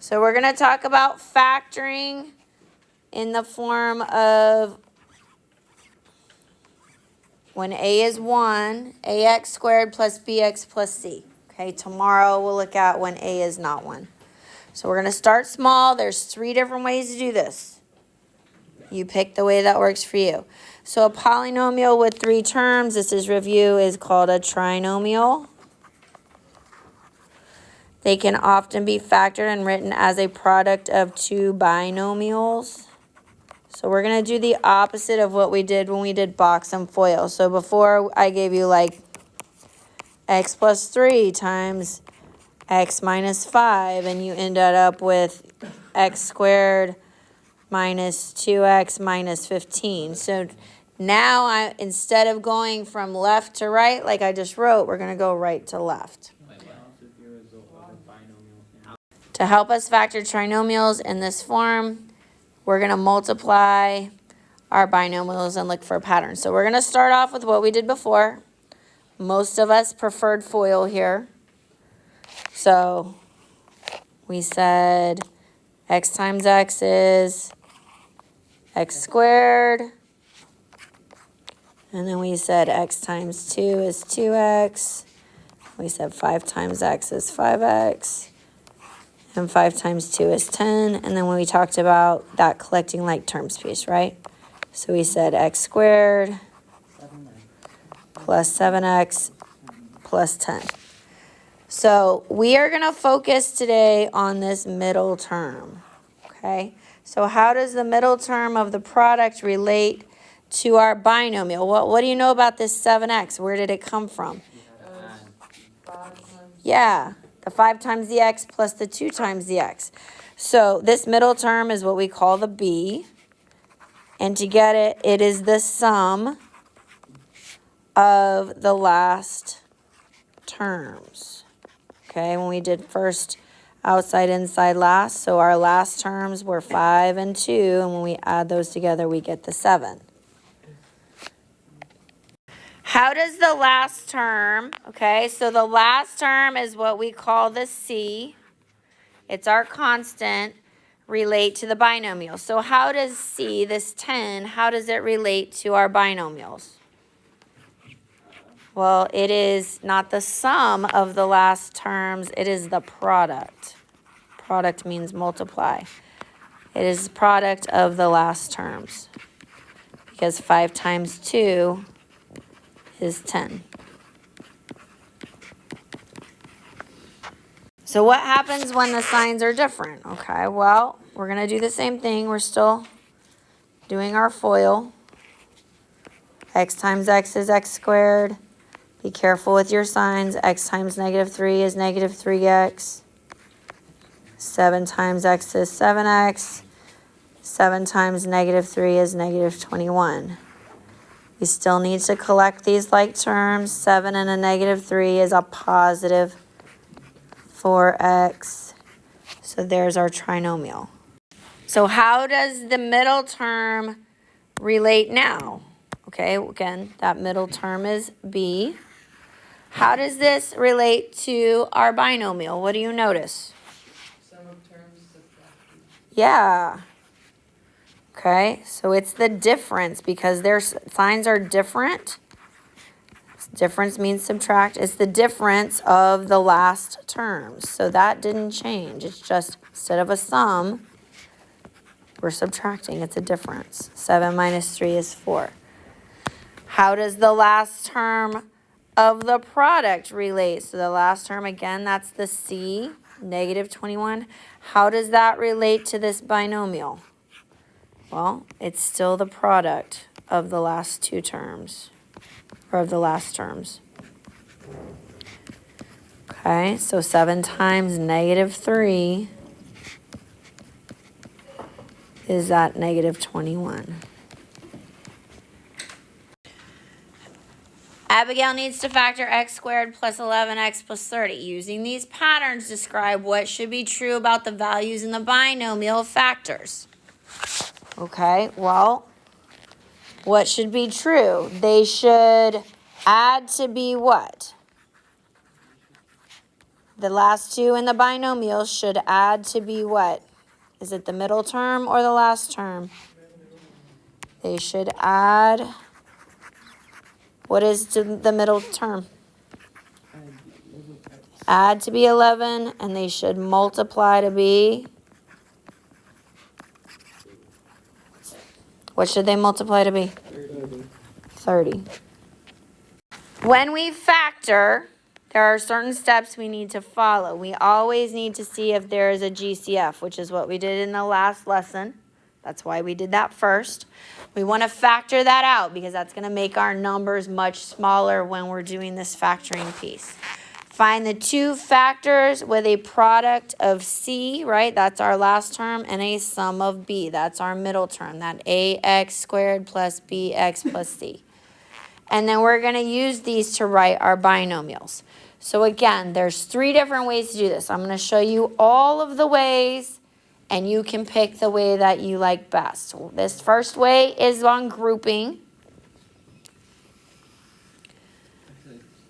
So we're going to talk about factoring in the form of when a is 1, ax squared plus bx plus c. Okay, tomorrow we'll look at when a is not 1. So we're going to start small. There's 3 different ways to do this. You pick the way that works for you. So a polynomial with 3 terms, this is review, is called a trinomial. They can often be factored and written as a product of 2 binomials. So we're going to do the opposite of what we did when we did box and FOIL. So before I gave you like x plus 3 times x minus 5, and you ended up with x squared minus 2x minus 15. So now instead of going from left to right like I just wrote, we're going to go right to left. To help us factor trinomials in this form, we're going to multiply our binomials and look for a pattern. So we're going to start off with what we did before. Most of us preferred FOIL here. So we said x times x is x squared. And then we said x times 2 is 2x. We said 5 times x is 5x. And 5 times 2 is 10. And then when we talked about that collecting like terms piece, right? So we said x squared plus 7x plus 10. So we are going to focus today on this middle term, okay? So how does the middle term of the product relate to our binomial? What do you know about this 7x? Where did it come from? Yeah, the 5 times the x plus the 2 times the x. So this middle term is what we call the b. And to get it, it is the sum of the last terms. Okay, when we did first, outside, inside, last. So our last terms were 5 and 2. And when we add those together, we get the 7. How does the last term, okay, so the last term is what we call the c. It's our constant, relate to the binomial. So how does c, this 10, how does it relate to our binomials? Well, it is not the sum of the last terms, it is the product. Product means multiply. It is the product of the last terms. Because 5 times 2 is 10. So what happens when the signs are different? Okay, well, we're going to do the same thing. We're still doing our FOIL. X times x is x squared. Be careful with your signs. X times negative 3 is negative 3x. 7 times x is 7x. 7 times negative 3 is negative 21. We still need to collect these like terms. 7 and a negative 3 is a positive 4x. So there's our trinomial. So how does the middle term relate now? Okay, again, that middle term is b. How does this relate to our binomial? What do you notice? Sum of terms subtracted. Yeah. Okay, so it's the difference because their signs are different. Difference means subtract. It's the difference of the last terms. So that didn't change. It's just instead of a sum, we're subtracting. It's a difference. 7 minus 3 is 4. How does the last term of the product relate? So the last term, again, that's the c, negative 21. How does that relate to this binomial? Well, it's still the product of the last 2 terms, or of the last terms. Okay, so 7 times negative 3 is that negative 21. Abigail needs to factor x squared plus 11x plus 30. Using these patterns, describe what should be true about the values in the binomial factors. Okay, well, what should be true? They should add to be what? The last two in the binomial should add to be what? Is it the middle term or the last term? They should add. What is the middle term? Add to be 11, and they should multiply to be. What should they multiply to be? 30. When we factor, there are certain steps we need to follow. We always need to see if there is a GCF, which is what we did in the last lesson. That's why we did that first. We want to factor that out because that's going to make our numbers much smaller when we're doing this factoring piece. Find the two factors with a product of C, right? That's our last term, and a sum of B. That's our middle term, that AX squared plus BX plus C. And then we're going to use these to write our binomials. So again, there's 3 different ways to do this. I'm going to show you all of the ways, and you can pick the way that you like best. This first way is on grouping.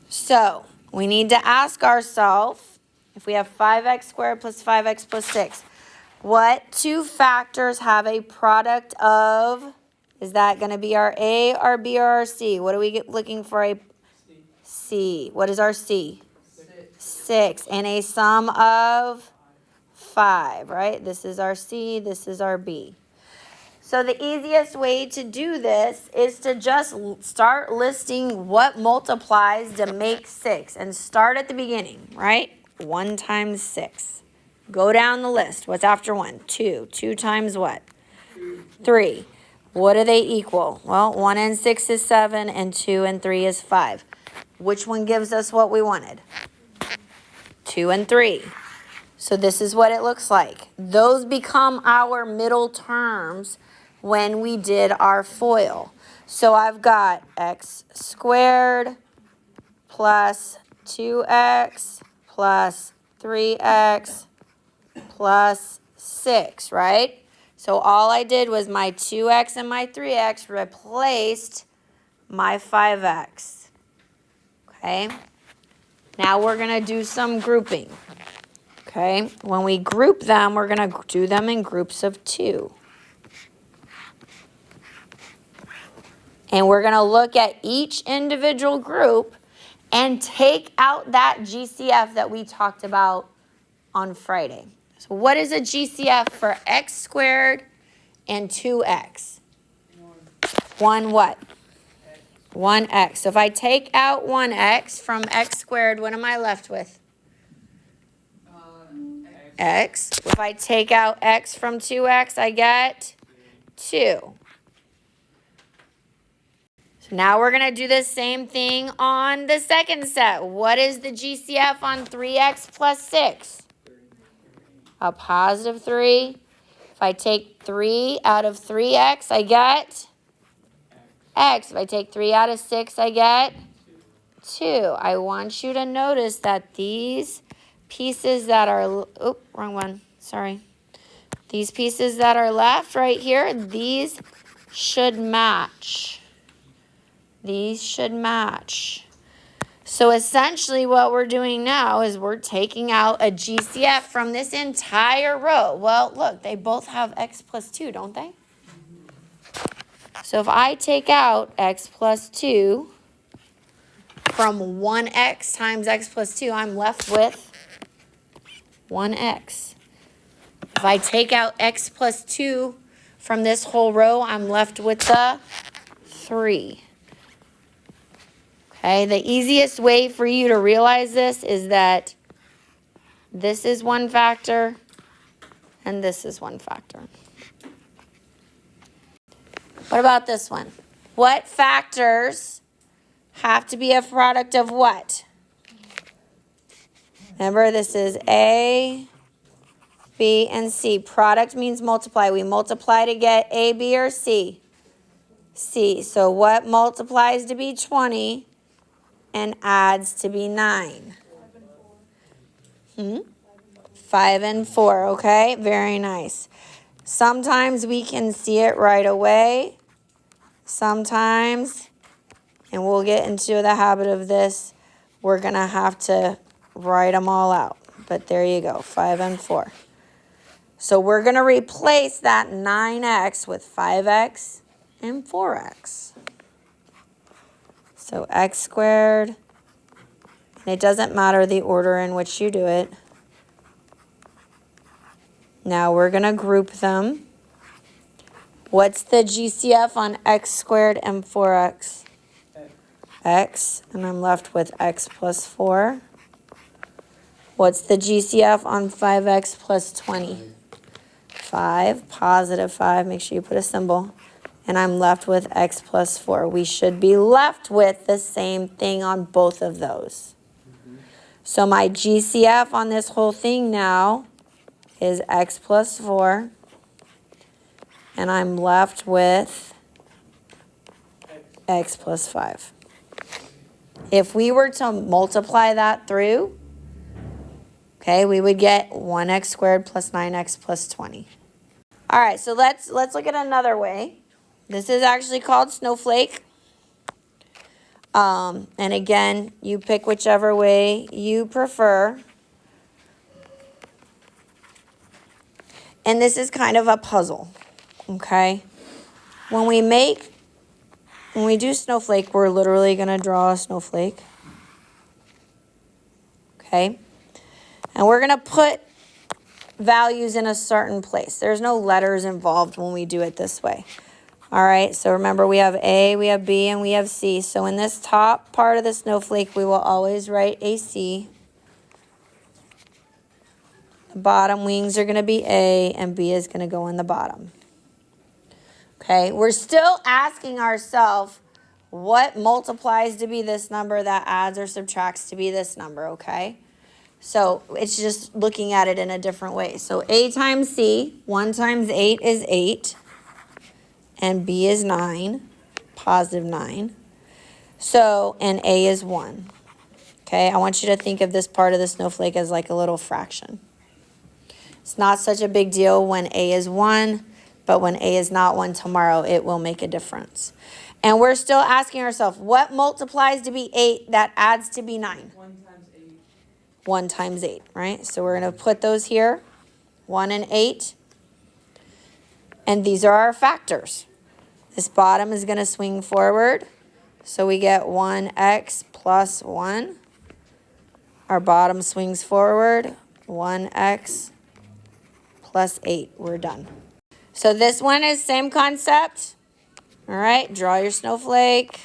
So we need to ask ourselves, if we have 5x squared plus 5x plus 6, what 2 factors have a product of, is that going to be our A, our B, or our C? What are we looking for? A C. What is our C? 6. And a sum of 5, right? This is our C, this is our B. So the easiest way to do this is to just start listing what multiplies to make 6 and start at the beginning, right? 1 times 6. Go down the list. What's after 1? 2. 2 times what? 3. What do they equal? Well, 1 and 6 is 7, and 2 and 3 is 5. Which one gives us what we wanted? 2 and 3. So this is what it looks like. Those become our middle terms when we did our FOIL. So I've got x squared plus 2x plus 3x plus 6, right? So all I did was my 2x and my 3x replaced my 5x. Okay? Now we're going to do some grouping. Okay? When we group them, we're going to do them in groups of 2. And we're going to look at each individual group and take out that GCF that we talked about on Friday. So what is a GCF for x squared and 2x? 1 what? 1x. So if I take out 1x from x squared, what am I left with? X. If I take out x from 2x, I get 2. So now we're going to do the same thing on the second set. What is the GCF on 3x plus 6? A positive 3. If I take 3 out of 3x, I get x. If I take 3 out of 6, I get 2. I want you to notice that these pieces that are, oh, wrong one, sorry. These pieces that are left right here, these should match. These should match. So essentially what we're doing now is we're taking out a GCF from this entire row. Well, look, they both have x plus 2, don't they? So if I take out x plus 2 from 1x times x plus 2, I'm left with 1x. If I take out x plus 2 from this whole row, I'm left with the 3. Okay, the easiest way for you to realize this is that this is one factor and this is one factor. What about this one? What factors have to be a product of what? Remember, this is A, B, and C. Product means multiply. We multiply to get A, B, or C? C. So what multiplies to be 20 and adds to be 9? 5 and 4, okay? Very nice. Sometimes we can see it right away. Sometimes, and we'll get into the habit of this, we're going to have to write them all out. but there you go, 5 and 4. So we're going to replace that 9x with 5x and 4x. So x squared, and it doesn't matter the order in which you do it. Now we're going to group them. What's the GCF on x squared and 4x? X, and I'm left with x plus 4. What's the GCF on 5x plus 20? 5, positive 5, make sure you put a symbol. And I'm left with x plus 4. We should be left with the same thing on both of those. So my GCF on this whole thing now is x plus 4. And I'm left with x plus 5. If we were to multiply that through, okay, we would get 1x squared plus 9x plus 20. All right, so let's look at another way. This is actually called snowflake. And again, you pick whichever way you prefer. And this is kind of a puzzle, okay? When we do snowflake, we're literally going to draw a snowflake. Okay? And we're going to put values in a certain place. There's no letters involved when we do it this way. All right, so remember we have A, we have B, and we have C. So in this top part of the snowflake, we will always write AC. The bottom wings are going to be A, and B is going to go in the bottom. Okay, we're still asking ourselves what multiplies to be this number that adds or subtracts to be this number, okay? So it's just looking at it in a different way. So A times C, 1 times 8 is 8, and B is 9, positive 9. So, and A is 1. Okay, I want you to think of this part of the snowflake as like a little fraction. It's not such a big deal when A is 1, but when A is not 1 tomorrow, it will make a difference. And we're still asking ourselves, what multiplies to be 8 that adds to be 9? 1 times 8. 1 times 8, right? So we're going to put those here, 1 and 8. And these are our factors. This bottom is going to swing forward. So we get 1x plus 1. Our bottom swings forward, 1x plus 8. We're done. So this one is same concept. All right, draw your snowflake.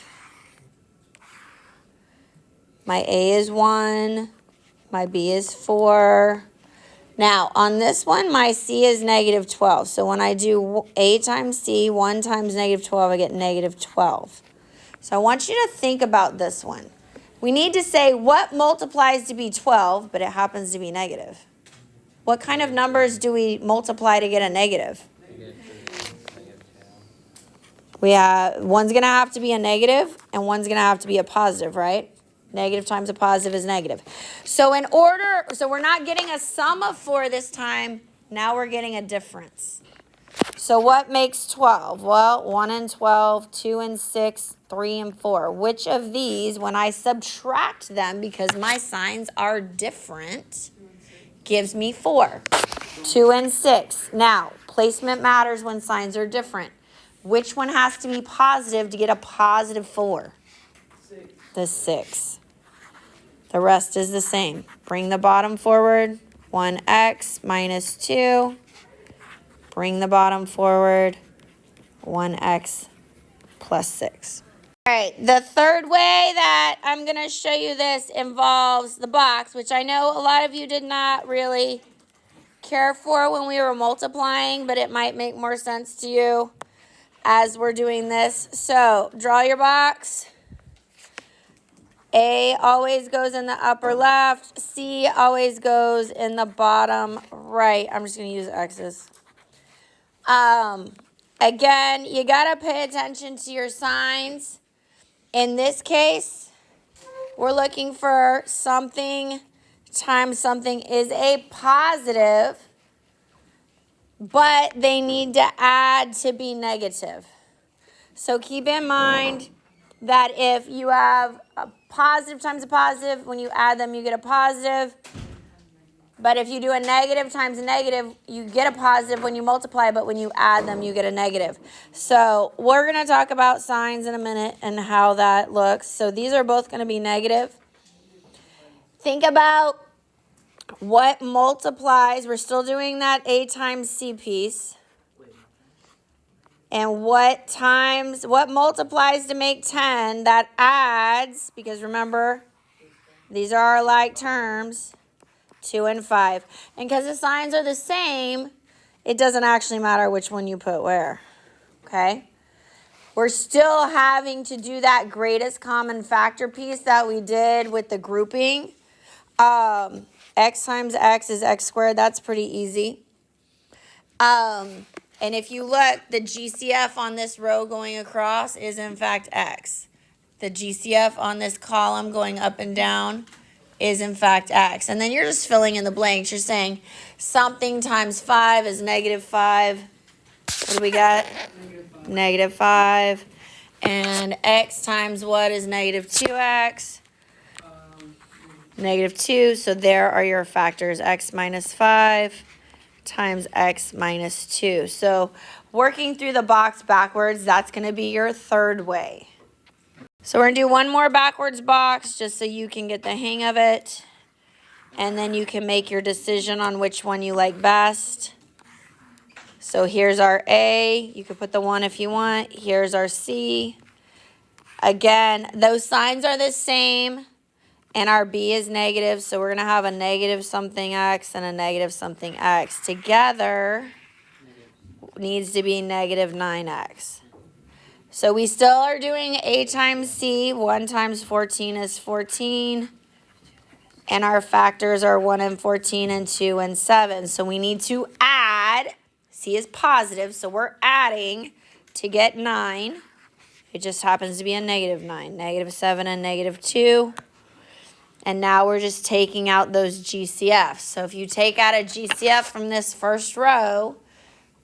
My A is 1. My B is 4. Now, on this one, my C is negative 12. So when I do A times C, 1 times negative 12, I get negative 12. So I want you to think about this one. We need to say what multiplies to be 12, but it happens to be negative. What kind of numbers do we multiply to get a negative? We have, one's going to have to be a negative, and one's going to have to be a positive, right? Negative times a positive is negative. So we're not getting a sum of 4 this time. Now we're getting a difference. So what makes 12? Well, 1 and 12, 2 and 6, 3 and 4. Which of these, when I subtract them, because my signs are different, gives me 4? 2 and 6. Now, placement matters when signs are different. Which one has to be positive to get a positive 4? 6. The 6. The rest is the same. Bring the bottom forward. 1x minus 2. Bring the bottom forward. 1x plus 6. All right, the third way that I'm going to show you this involves the box, which I know a lot of you did not really care for when we were multiplying, but it might make more sense to you as we're doing this. So draw your box. A always goes in the upper left. C always goes in the bottom right. I'm just going to use X's. Again, you got to pay attention to your signs. In this case, we're looking for something times something is a positive, but they need to add to be negative. So keep in mind that if you have a positive times a positive, when you add them, you get a positive. But if you do a negative times a negative, you get a positive when you multiply, but when you add them, you get a negative. So we're going to talk about signs in a minute and how that looks. So these are both going to be negative. Think about what multiplies. We're still doing that A times C piece. And what multiplies to make 10 that adds, because remember, these are our like terms, 2 and 5. And because the signs are the same, it doesn't actually matter which one you put where, okay? We're still having to do that greatest common factor piece that we did with the grouping. X times x is x squared. That's pretty easy. And if you look, the GCF on this row going across is in fact x. The GCF on this column going up and down is in fact x. And then you're just filling in the blanks. You're saying something times 5 is negative 5. What do we got? Negative 5. And x times what is negative 2x? Negative 2. So there are your factors, x minus 5 times x minus 2. So working through the box backwards, that's going to be your third way. So we're going to do one more backwards box just so you can get the hang of it. And then you can make your decision on which one you like best. So here's our A. You could put the 1 if you want. Here's our C. Again, those signs are the same. And our B is negative, so we're going to have a negative something x and a negative something x. Together needs to be negative 9x. So we still are doing A times C. 1 times 14 is 14. And our factors are 1 and 14 and 2 and 7. So we need to add. C is positive, so we're adding to get 9. It just happens to be a negative 9. Negative 7 and negative 2. And now we're just taking out those GCFs. So if you take out a GCF from this first row,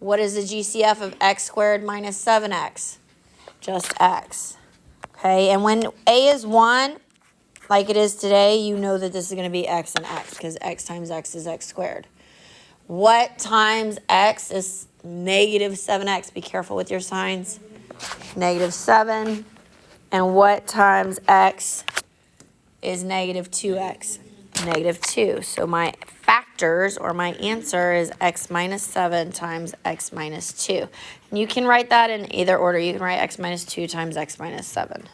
what is the GCF of x squared minus 7x? Just x. Okay, and when A is 1, like it is today, you know that this is going to be x and x, because x times x is x squared. What times x is negative 7x? Be careful with your signs. Negative 7. And what times x is negative 2x, negative 2. So my factors, or my answer, is x minus 7 times x minus 2. And you can write that in either order. You can write x minus 2 times x minus 7.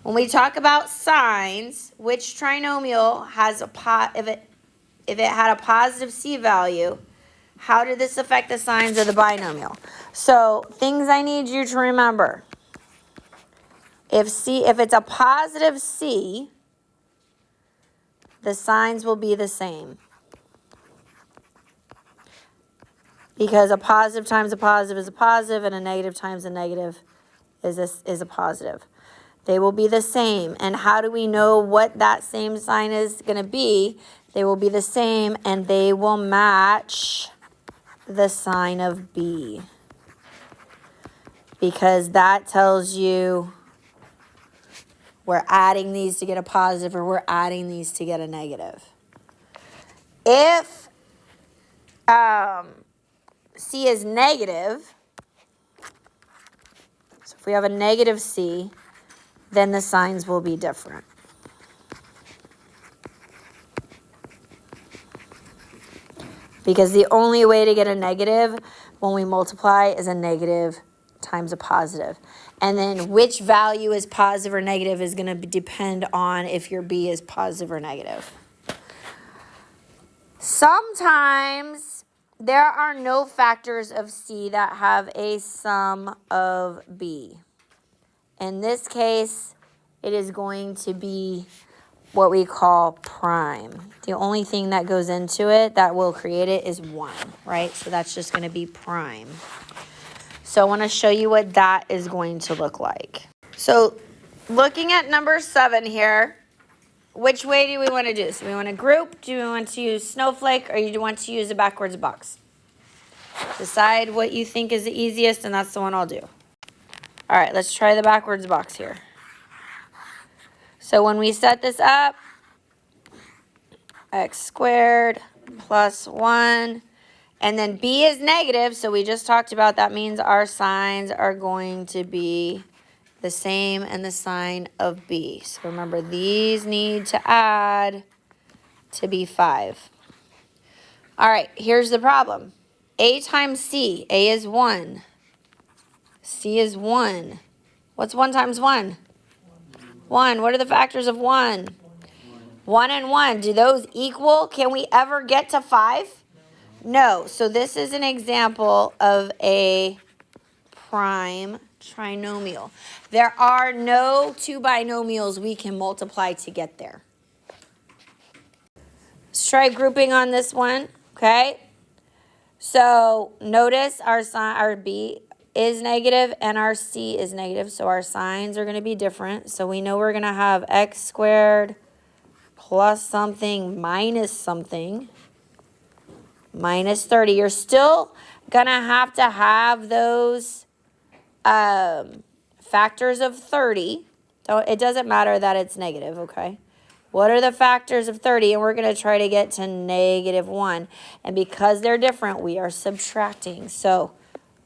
When we talk about signs, which trinomial has if it had a positive c value, how did this affect the signs of the binomial? So things I need you to remember. If it's a positive c, the signs will be the same. Because a positive times a positive is a positive, and a negative times a negative is a positive. They will be the same. And how do we know what that same sign is going to be? They will be the same, and they will match the sign of B. Because that tells you we're adding these to get a positive, or we're adding these to get a negative. If C is negative, so if we have a negative C, then the signs will be different. Because the only way to get a negative when we multiply is a negative times a positive. And then which value is positive or negative is going to depend on if your B is positive or negative. Sometimes there are no factors of C that have a sum of B. In this case, it is going to be what we call prime. The only thing that goes into it that will create it is 1, right? So that's just going to be prime. So I want to show you what that is going to look like. So looking at number 7 here, which way do we want to do? So we want to group, do we want to use snowflake, or do you want to use a backwards box? Decide what you think is the easiest, and that's the one I'll do. All right, let's try the backwards box here. So when we set this up, x squared plus 1. And then b is negative, so we just talked about that means our signs are going to be the same and the sign of b. So remember, these need to add to be 5. All right, here's the problem. A times c, a is 1. C is 1. What's 1 times 1? 1. What are the factors of 1? 1 and 1. Do those equal? Can we ever get to 5? No. So this is an example of a prime trinomial. There are no two binomials we can multiply to get there. Let's try grouping on this one, okay? So notice our b is negative and our c is negative, so our signs are going to be different. So we know we're going to have x squared plus something minus something minus 30. You're still going to have those factors of 30. So it doesn't matter that it's negative, okay? What are the factors of 30? And we're going to try to get to negative 1. And because they're different, we are subtracting. So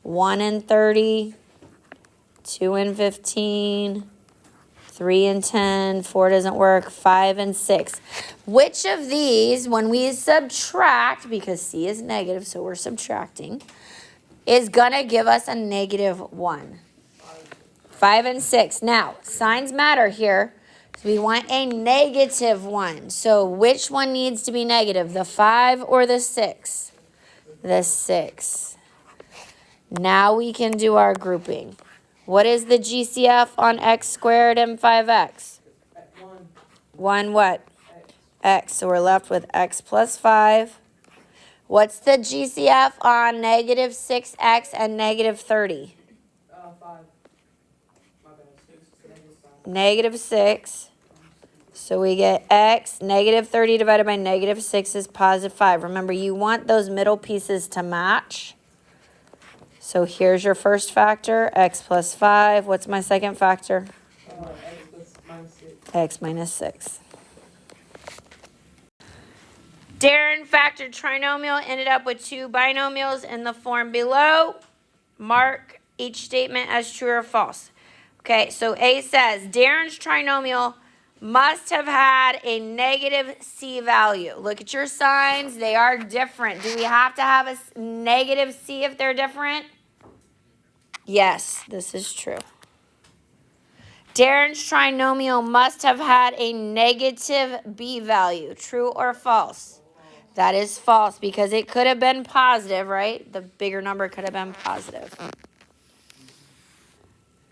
1 and 30, 2 and 15, 3 and 10, 4 doesn't work, 5 and 6. Which of these, when we subtract, because c is negative, so we're subtracting, is going to give us a negative 1? 5 and 6. Now, signs matter here. So we want a negative 1. So which one needs to be negative, the 5 or the 6? The 6. Now we can do our grouping. What is the GCF on x squared and 5x? 1 what? X. So we're left with x plus 5. What's the GCF on negative 6x and negative 30? 5. Negative 6. So we get x, negative 30 divided by negative 6 is positive 5. Remember, you want those middle pieces to match. So here's your first factor, x plus 5. What's my second factor? X minus 6. Darren factored trinomial, ended up with 2 binomials in the form below. Mark each statement as true or false. Okay, so A says, Darren's trinomial must have had a negative c value. Look at your signs. They are different. Do we have to have a negative c if they're different? Yes, this is true. Darren's trinomial must have had a negative b value. True or false? That is false because it could have been positive, right? The bigger number could have been positive.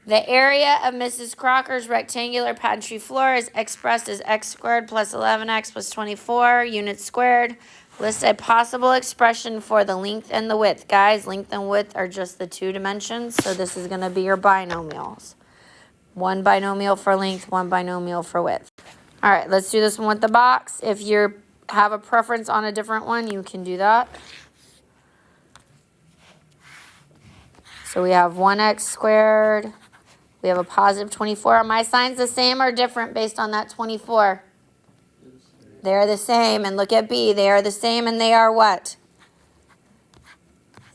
The area of Mrs. Crocker's rectangular pantry floor is expressed as x squared plus 11x plus 24 units squared. List a possible expression for the length and the width. Guys, length and width are just the 2 dimensions, so this is going to be your binomials. 1 binomial for length, 1 binomial for width. All right, let's do this one with the box. If you have a preference on a different one, you can do that. So we have 1x squared. We have a positive 24. Are my signs the same or different based on that 24? They're the same. And look at B. They are the same and they are what?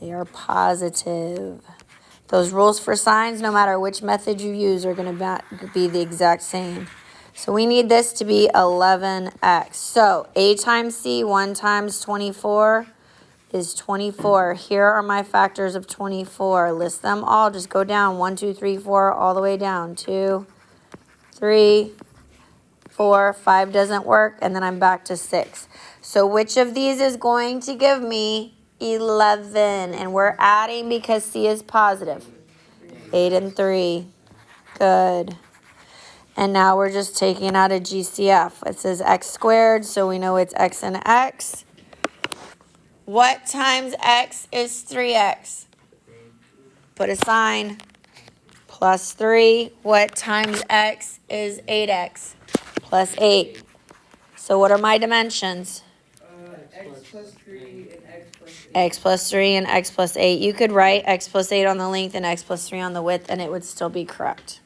They are positive. Those rules for signs, no matter which method you use, are going to be the exact same. So we need this to be 11x. So A times C, 1 times 24 is 24. Here are my factors of 24. List them all. Just go down 1, 2, 3, 4, all the way down. 2, 3, 4, 5 doesn't work, and then I'm back to 6. So which of these is going to give me 11? And we're adding because C is positive. 8 and 3. Good. And now we're just taking out a GCF. It says x squared, so we know it's x and x. What times x is 3x? Put a sign. Plus 3. What times x is 8x? Plus 8. So what are my dimensions? X plus 3 and x plus 8. X plus 3 and x plus 8. You could write x plus 8 on the length and x plus 3 on the width, and it would still be correct.